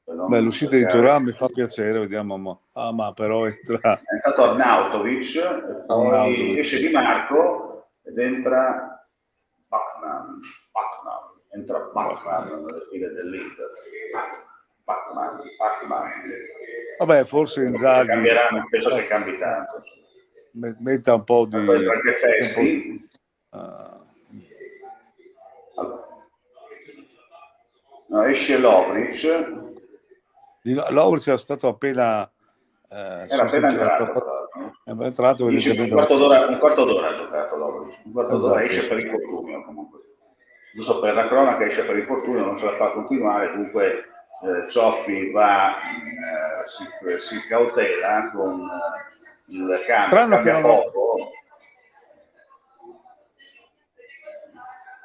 L'uscita di Thuram mi fa piacere, vediamo, ma però entra. È entrato Arnautovic, e poi esce Di Marco ed entra Bachmann. Entra Bachmann nelle file dell'Inter. Bachmann. Vabbè, forse Inzaghi penso che cambi tanto. Metta un po' di... Poi anche Testi. No, esce Lovric. Lovric è stato appena era appena entrato, è entrato un quarto d'ora ha giocato Lovric, un quarto d'ora, esce per infortunio comunque, giusto per la cronaca, esce per infortunio, non ce la fa continuare, dunque Cioffi va, si cautela con il cambia poco.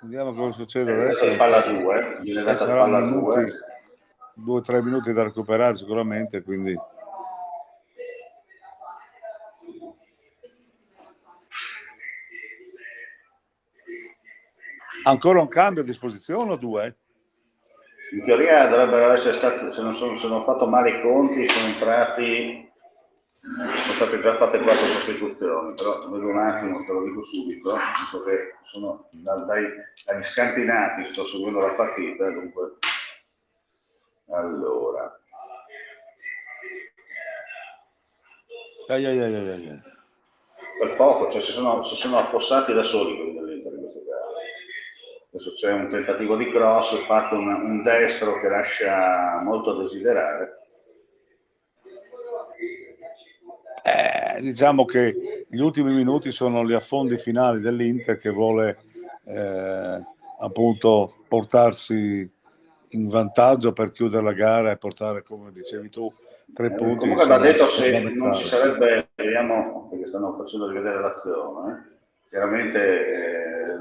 Vediamo cosa succede adesso. Palla 2, viene data palla 2. 2 o 3 minuti da recuperare sicuramente, quindi ancora un cambio a disposizione o 2? In teoria dovrebbero essere stati, se non ho fatto male i conti, sono state già fatte 4 sostituzioni, però vedo un attimo, te lo dico subito, visto che sono dagli scantinati, sto seguendo la partita, dunque. Allora. Per poco, cioè si sono affossati da soli quelli dell'Inter in questo caso. Adesso c'è un tentativo di cross, fatto un destro che lascia molto a desiderare. Diciamo che gli ultimi minuti sono gli affondi finali dell'Inter che vuole appunto portarsi in vantaggio per chiudere la gara e portare, come dicevi tu, 3 punti. Comunque va detto, se non ci sarebbe, vediamo, perché stanno facendo rivedere l'azione, chiaramente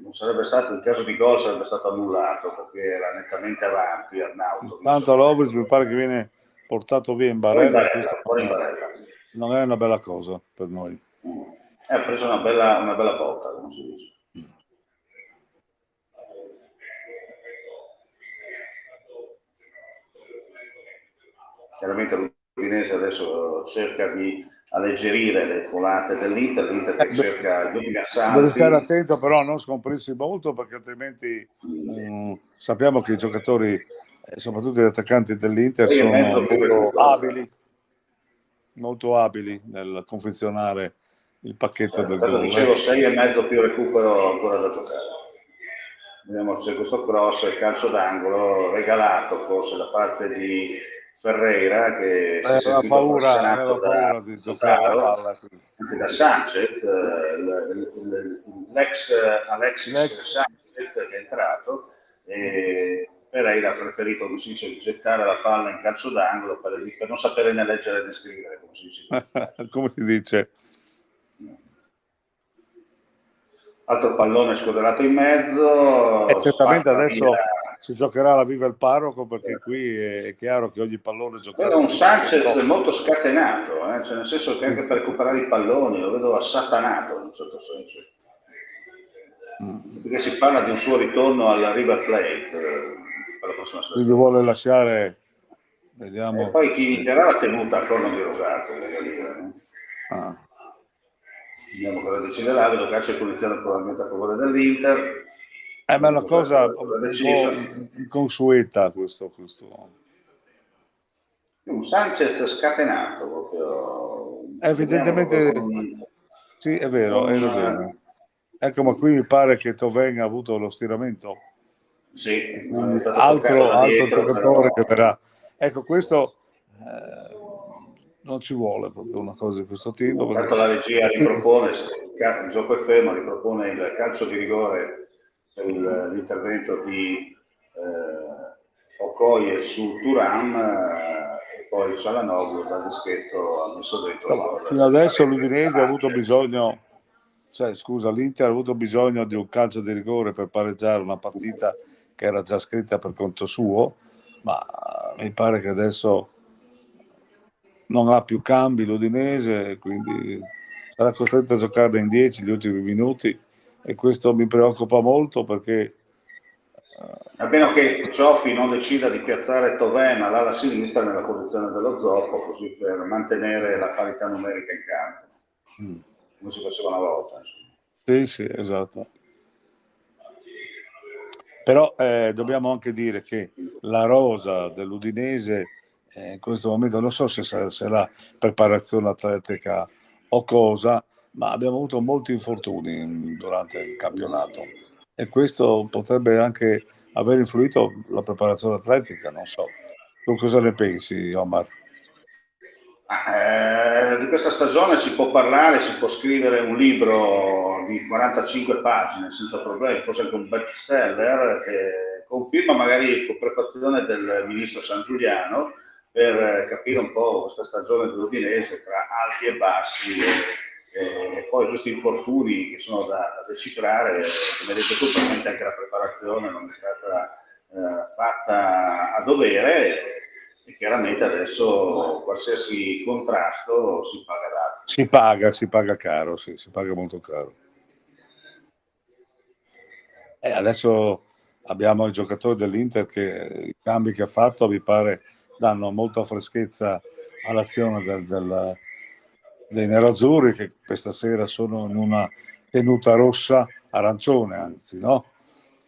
non sarebbe stato, in caso di gol sarebbe stato annullato perché era nettamente avanti Arnautovic. Intanto Lovric mi pare che viene portato via in barella, non è una bella cosa per noi. Ha preso una bella botta, come si dice. Chiaramente l'Udinese adesso cerca di alleggerire le folate dell'Inter, l'Inter che cerca gli assalti. Deve stare attento però a non scomprirsi molto, perché altrimenti sappiamo che i giocatori, soprattutto gli attaccanti dell'Inter, sono molto abili nel confezionare il pacchetto del gol. Dicevo 6,5 più recupero ancora da giocare. Vediamo, c'è questo cross, il calcio d'angolo regalato forse da parte di Ferreira, che aveva paura di giocare la palla, anche da Sanchez, l'ex Sanchez che è entrato, e Ferreira ha preferito, come si dice, gettare la palla in calcio d'angolo per non sapere né leggere né scrivere, come si dice. Come si dice? Altro pallone scoderato in mezzo. Certamente adesso si giocherà la viva il parroco, perché qui è chiaro che ogni pallone giocato... Vedo un Sanchez molto scatenato, cioè nel senso che anche per recuperare i palloni lo vedo assatanato in un certo senso. Perché si parla di un suo ritorno alla River Plate per la prossima stagione. Quindi vuole lasciare, vediamo. E poi chi inizierà la tenuta a Corno di Rosato, vediamo cosa deciderà. Vedo calcio e punizione probabilmente a favore dell'Inter. Ma è una cosa un po' inconsueta questo. Un Sanchez scatenato proprio. Evidentemente sì, è vero, hai ragione. Ecco, ma qui mi pare che Thauvin ha avuto lo stiramento. Sì, altro giocatore che verrà. Ecco, questo non ci vuole proprio una cosa di questo tipo. Intanto la regia ripropone, il gioco è fermo, ripropone il calcio di rigore per l'intervento di Okoye su Thuram e poi Çalhanoğlu dal dischetto ha messo dentro. Fino adesso l'Udinese ha avuto bisogno, l'Inter ha avuto bisogno di un calcio di rigore per pareggiare una partita che era già scritta per conto suo, ma mi pare che adesso non ha più cambi l'Udinese, quindi sarà costretto a giocare in 10 gli ultimi minuti, e questo mi preoccupa molto, perché a meno che Cioffi non decida di piazzare Thauvin all'ala sinistra nella posizione dello zoppo, così per mantenere la parità numerica in campo, come si faceva una volta. Sì, esatto. Però dobbiamo anche dire che la rosa dell'Udinese in questo momento, non so se sarà preparazione atletica o cosa, ma abbiamo avuto molti infortuni durante il campionato, e questo potrebbe anche aver influito la preparazione atletica, non so. Tu cosa ne pensi, Omar? Di questa stagione si può parlare, si può scrivere un libro di 45 pagine senza problemi, forse anche un bestseller, che conferma magari con prefazione del ministro San Giuliano, per capire un po' questa stagione dell'Udinese tra alti e bassi, e poi questi infortuni che sono da decifrare. Come hai detto tu, probabilmente anche la preparazione non è stata fatta a dovere, e chiaramente adesso qualsiasi contrasto si paga dazio. Si paga caro, sì, si paga molto caro. Adesso abbiamo i giocatori dell'Inter che i cambi che ha fatto mi pare danno molta freschezza all'azione dei nerazzurri, che questa sera sono in una tenuta rossa, arancione anzi, no?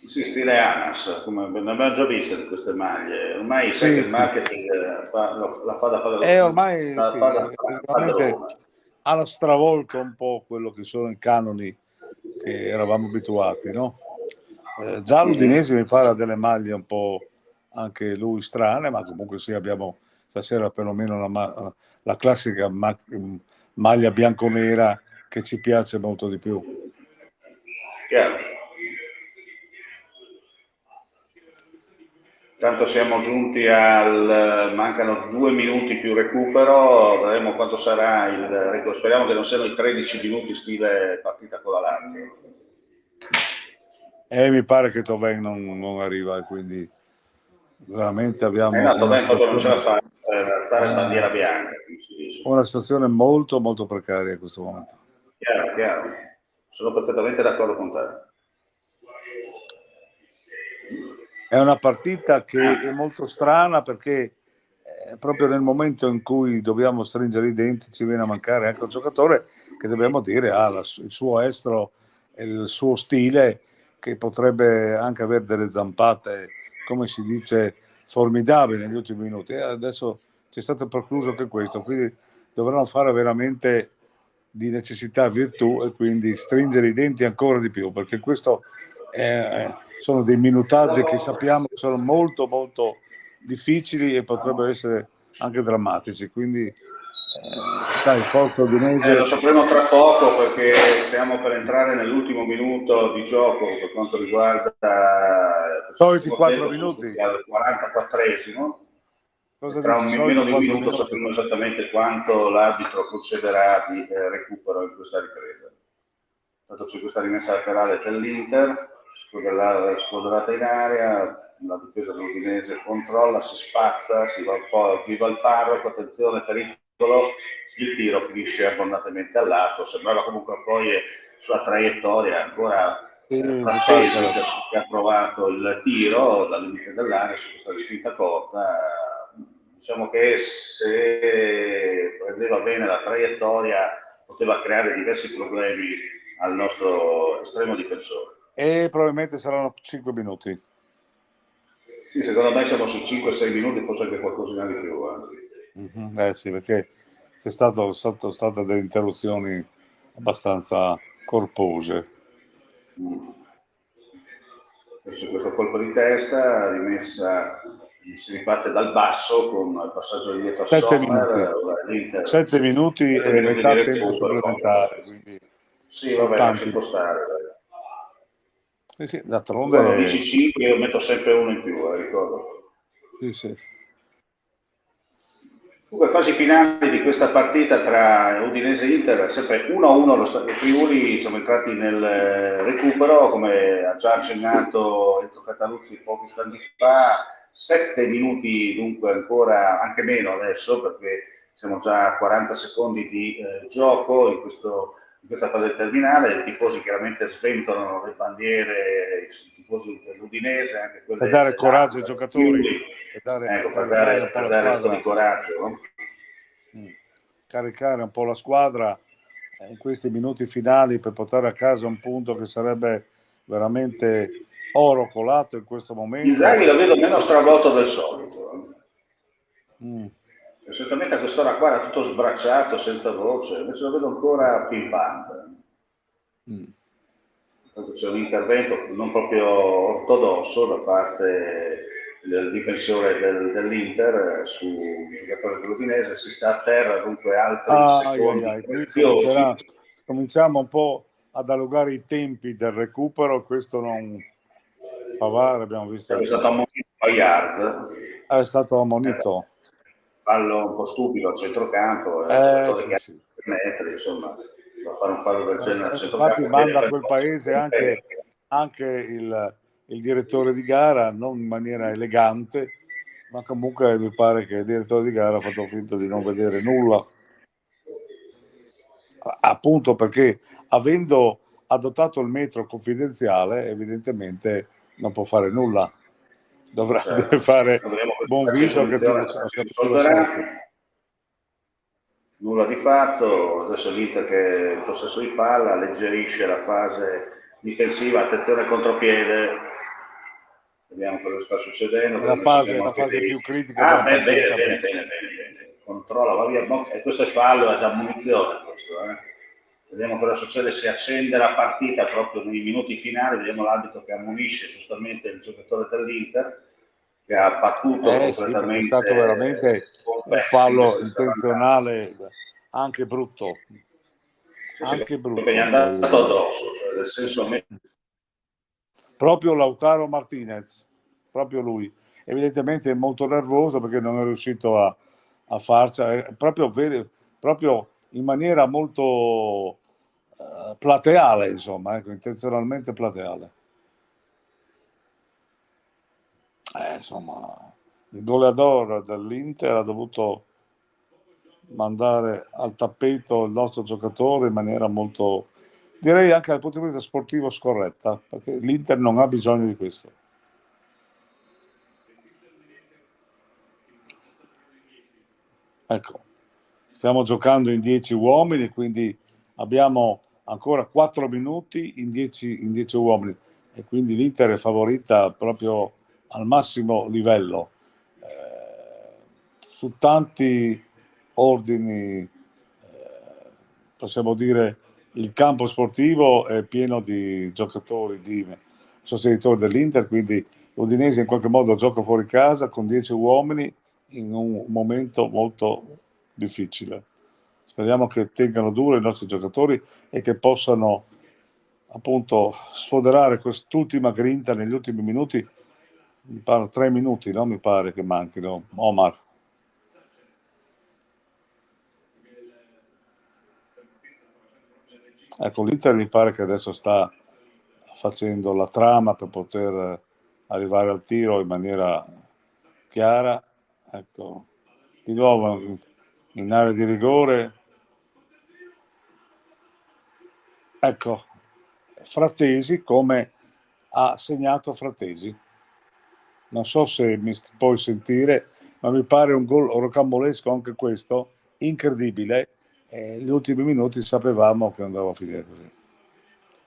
Sì, stile Anas, come ne abbiamo già viste di queste maglie. Ormai sai che il marketing la fa da padrone. Ormai veramente hanno stravolto un po' quello che sono i canoni che eravamo abituati, no? Già l'Udinese mi pare delle maglie un po' anche lui strane, ma comunque sì, abbiamo stasera perlomeno la classica maglia bianconera che ci piace molto di più. Chiaro. Tanto siamo giunti mancano 2 minuti più recupero, vedremo quanto sarà il recupero. Speriamo che non siano i 13 minuti stile partita con la Lazio. Mi pare che Thauvin non arriva, quindi veramente abbiamo Thauvin proprio non ce la fa per alzare bandiera bianca. Una situazione molto molto precaria in questo momento. Chiaro. Sono perfettamente d'accordo con te. È una partita che è molto strana, perché proprio nel momento in cui dobbiamo stringere i denti ci viene a mancare anche un giocatore che, dobbiamo dire, ha il suo estro e il suo stile, che potrebbe anche avere delle zampate, come si dice, formidabili negli ultimi minuti. E adesso c'è stato precluso anche questo, quindi dovranno fare veramente di necessità virtù, e quindi stringere i denti ancora di più, perché questo sono dei minutaggi che sappiamo che sono molto molto difficili e potrebbero essere anche drammatici, quindi dai, forza Udinese. Lo sapremo tra poco, perché stiamo per entrare nell'ultimo minuto di gioco per quanto riguarda soliti 4 minuti al 44esimo. Cosa tra dici? meno di un minuto minuti? sapremo esattamente quanto l'arbitro concederà di recupero in questa ripresa. Tanto c'è questa rimessa laterale dell'Inter, squadrata in area, la difesa dell'Udinese controlla, si spazza, si va un po', viva il parroco, attenzione, pericolo, il tiro finisce abbondantemente al lato, sembrava comunque poi sua traiettoria ancora mi pare Frattesi che che ha provato il tiro dal limite dell'area su questa respinta corta. Diciamo che se prendeva bene la traiettoria poteva creare diversi problemi al nostro estremo difensore. E probabilmente saranno 5 minuti. Sì, secondo me siamo su 5-6 minuti, forse anche qualcosina di più. Sì, perché sono state delle interruzioni abbastanza corpose. Adesso questo colpo di testa, rimessa, si riparte dal basso con il passaggio indietro a 7 minuti. Sommer. 7 minuti 7 e minuti metà di tempo recupero. supplementare. Quindi Sì, sono vabbè, tanti. ci può stare. Sì, Quando d'altronde. dici 5 io metto sempre uno in più, ricordo. Sì. Comunque, fasi finali di questa partita tra Udinese e Inter, sempre 1-1 lo Stadio Friuli, siamo entrati nel recupero, come ha già accennato Enzo Cataluzzi pochi istanti fa, 7 minuti dunque ancora, anche meno adesso, perché siamo già a 40 secondi di gioco in questa fase terminale, i tifosi chiaramente sventolano le bandiere, i tifosi dell'Udinese, anche quelle Per dare coraggio ai dell'Aquila, del giocatori, Friuli. Ecco, per caricare un po' per la dare un po' squadra. di coraggio, no? Caricare un po' la squadra in questi minuti finali per portare a casa un punto che sarebbe veramente oro colato in questo momento. Inzaghi lo vedo meno stravolto del solito. Certamente a quest'ora qua era tutto sbracciato, senza voce, invece lo vedo ancora pimpante. C'è un intervento non proprio ortodosso da parte del difensore dell'Inter su un giocatore dell'Udinese, si sta a terra, dunque altri secondi preziosi. Cominciamo un po' ad allungare i tempi del recupero, questo non Pavard abbiamo visto È stato ammonito Bayard. È stato ammonito. Fallo un po' stupido al centrocampo, è un giocatore che ha 3 metri, insomma, va a fare un fallo del genere al centrocampo. Infatti manda a quel paese anche il direttore di gara, non in maniera elegante, ma comunque mi pare che il direttore di gara ha fatto finta di non vedere nulla, appunto perché avendo adottato il metro confidenziale evidentemente non può fare nulla, deve fare buon viso che ti nulla di fatto. Adesso l'Inter che è in possesso di palla alleggerisce la fase difensiva, attenzione al contropiede, vediamo cosa sta succedendo. La fase più critica della partita. Bene. Controlla, va via, e questo è fallo, è da munizione questo, Vediamo cosa succede, si accende la partita proprio nei minuti finali, vediamo l'arbitro che ammonisce giustamente il giocatore dell'Inter che ha battuto completamente. Sì, è stato veramente un fallo intenzionale, anche brutto. Brutto. Che gli è andato addosso, cioè nel senso proprio Lautaro Martinez, proprio lui. Evidentemente è molto nervoso perché non è riuscito a farcela, proprio in maniera molto plateale, insomma, intenzionalmente plateale. Insomma, il goleador dell'Inter ha dovuto mandare al tappeto il nostro giocatore in maniera molto, direi anche dal punto di vista sportivo, scorretta, perché l'Inter non ha bisogno di questo. Ecco, stiamo giocando in 10 uomini, quindi abbiamo ancora 4 minuti in 10 uomini e quindi l'Inter è favorita proprio al massimo livello. Su tanti ordini, possiamo dire, il campo sportivo è pieno di giocatori, di sostenitori dell'Inter, quindi l'Udinese in qualche modo gioca fuori casa con 10 uomini in un momento molto difficile. Speriamo che tengano duro i nostri giocatori e che possano appunto sfoderare quest'ultima grinta negli ultimi minuti. Mi pare 3 minuti, no? Mi pare che manchino, Omar. Ecco, l'Inter mi pare che adesso sta facendo la trama per poter arrivare al tiro in maniera chiara. Ecco, di nuovo in area di rigore. Ecco, Frattesi come ha segnato Frattesi. Non so se mi puoi sentire, ma mi pare un gol rocambolesco anche questo, incredibile. Gli ultimi minuti sapevamo che andava a finire così. In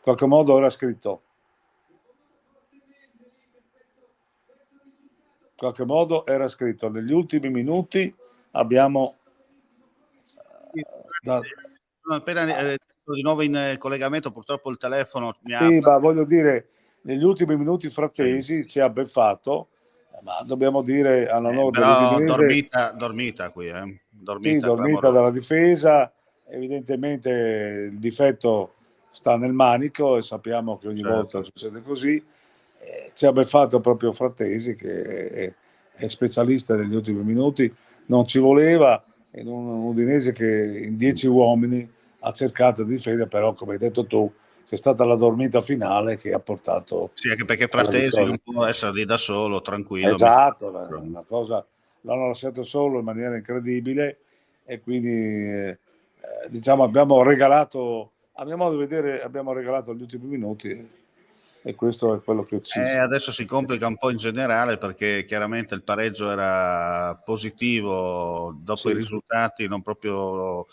qualche modo era scritto. In qualche modo era scritto. Negli ultimi minuti abbiamo sono appena di nuovo in collegamento, purtroppo il telefono mi ha... Sì, ma voglio dire, negli ultimi minuti Frattesi ci ha beffato, ma dobbiamo dire all'onore però dell'Udinese, dormita qui, sì, dormita clamorosa. dalla difesa, evidentemente il difetto sta nel manico e sappiamo che ogni volta succede così. Ci ha beffato proprio Frattesi che è specialista negli ultimi minuti, non ci voleva, in un Udinese che in 10 uomini ha cercato di difendere, però come hai detto tu c'è stata la dormita finale che ha portato Sì, anche perché alla Frattesi vittoria. non può essere lì da solo, tranquillo. Esatto, una cosa, l'hanno lasciato solo in maniera incredibile e quindi diciamo abbiamo regalato, a mio modo di vedere, abbiamo regalato gli ultimi minuti e questo è quello che ci... Adesso si complica un po' in generale perché chiaramente il pareggio era positivo dopo Sì, i risultati non proprio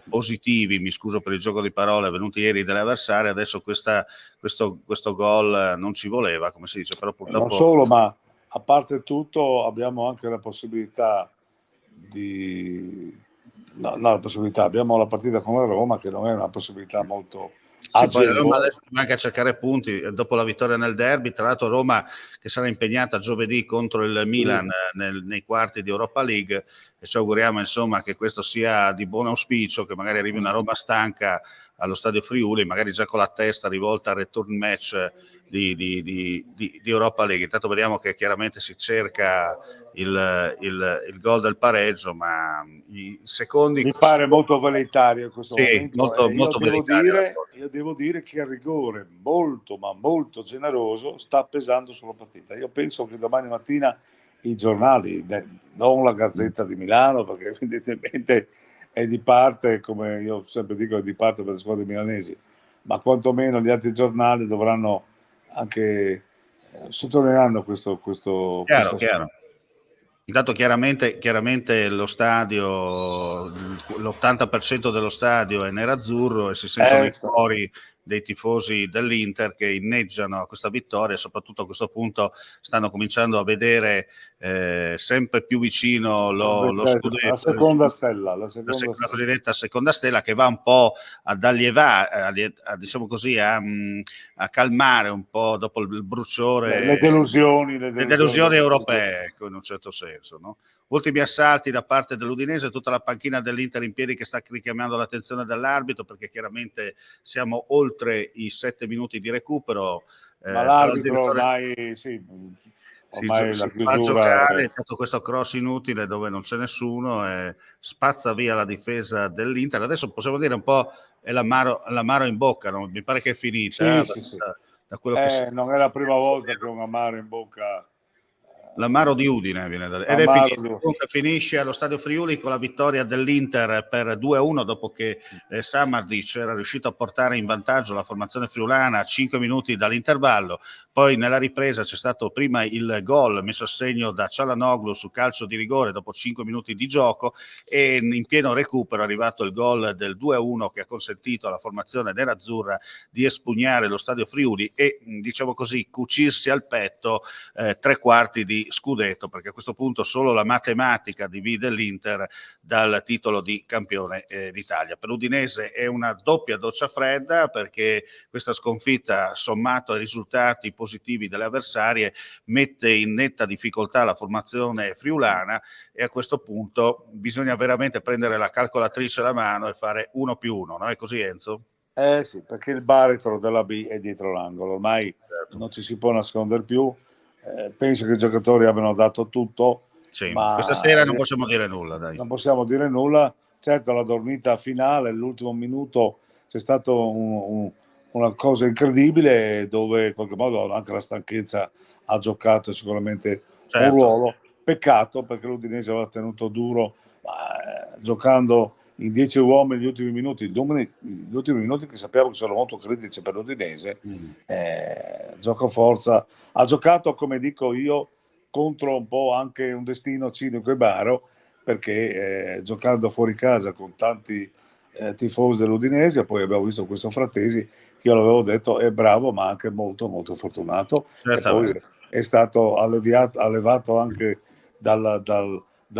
positivi, mi scuso per il gioco di parole, venuti ieri dagli avversari. Adesso questo gol non ci voleva, come si dice, però purtroppo... Non solo, ma a parte tutto abbiamo anche la possibilità di... No, la possibilità, abbiamo la partita con la Roma che non è una possibilità molto Sì, poi la Roma agevole. adesso manca a cercare punti dopo la vittoria nel derby. Tra l'altro Roma che sarà impegnata giovedì contro il Milan nei quarti di Europa League, e ci auguriamo insomma che questo sia di buon auspicio, che magari arrivi una Roma stanca allo stadio Friuli, magari già con la testa rivolta al return match di Europa League. Intanto vediamo che chiaramente si cerca il gol del pareggio, ma i secondi... Mi pare molto velleitario in questo Sì, momento. molto velleitario. Io devo dire che il rigore molto, ma molto generoso sta pesando sulla partita. Io penso che domani mattina i giornali, non la Gazzetta di Milano, perché evidentemente è di parte, come io sempre dico, è di parte per le squadre milanesi, ma quantomeno gli altri giornali dovranno anche sottolineare questo Chiaro. Intanto chiaramente lo stadio, l'80% dello stadio è nerazzurro e si sentono i cori dei tifosi dell'Inter che inneggiano a questa vittoria, e soprattutto a questo punto stanno cominciando a vedere sempre più vicino lo scudetto, la seconda stella, la cosiddetta seconda stella, che va un po' ad allevare, diciamo così, a calmare un po' dopo il bruciore, le delusioni europee, ecco, in un certo senso, no? Ultimi assalti da parte dell'Udinese, tutta la panchina dell'Inter in piedi che sta richiamando l'attenzione dell'arbitro, perché chiaramente siamo oltre i 7 minuti di recupero. Ma l'arbitro ormai sì, ormai si la fa chiusura giocare, è stato questo cross inutile dove non c'è nessuno e spazza via la difesa dell'Inter. Adesso possiamo dire un po' è l'amaro in bocca, no? Mi pare che è finita. Sì. Da quello che non è la prima volta che ho un amaro in bocca. L'amaro di Udine viene da... ed è finito. Comunque finisce allo stadio Friuli con la vittoria dell'Inter per 2-1 dopo che Samardžić era riuscito a portare in vantaggio la formazione friulana a 5 minuti dall'intervallo. Poi nella ripresa c'è stato prima il gol messo a segno da Çalhanoğlu su calcio di rigore dopo 5 minuti di gioco, e in pieno recupero è arrivato il gol del 2-1 che ha consentito alla formazione nerazzurra di espugnare lo stadio Friuli e, diciamo così, cucirsi al petto 3/4 di scudetto, perché a questo punto solo la matematica divide l'Inter dal titolo di campione d'Italia. Per l'Udinese è una doppia doccia fredda, perché questa sconfitta, sommato ai risultati positivi delle avversarie, mette in netta difficoltà la formazione friulana, e a questo punto bisogna veramente prendere la calcolatrice alla mano e fare 1+1, non è così, Enzo? Sì, perché il baritro della B è dietro l'angolo, ormai non ci si può nascondere più. Penso che i giocatori abbiano dato tutto, sì, ma questa sera non possiamo dire nulla, dai. Non possiamo dire nulla. Certo, la dormita finale, l'ultimo minuto, c'è stato una cosa incredibile, dove in qualche modo anche la stanchezza ha giocato sicuramente un ruolo. Peccato, perché l'Udinese aveva tenuto duro, giocando in 10 uomini gli ultimi minuti, gli ultimi minuti che sappiamo che sono molto critici per l'Udinese. Gioco forza, ha giocato, come dico io, contro un po' anche un destino cinico e baro, perché giocando fuori casa con tanti tifosi dell'Udinese, poi abbiamo visto questo Frattesi, che io l'avevo detto è bravo ma anche molto molto fortunato, e poi è stato allevato anche da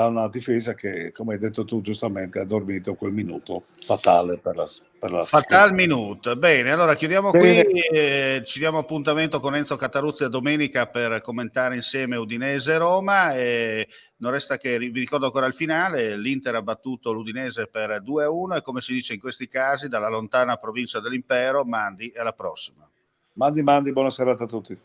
una difesa che, come hai detto tu giustamente, ha dormito quel minuto fatale per la Fatal minute. Bene, allora chiudiamo Bene. qui, ci diamo appuntamento con Enzo Cataruzzi a domenica per commentare insieme Udinese-Roma, e non resta che vi ricordo ancora il finale: l'Inter ha battuto l'Udinese per 2-1 e, come si dice in questi casi, dalla lontana provincia dell'impero, mandi, e alla prossima. Mandi, buona serata a tutti.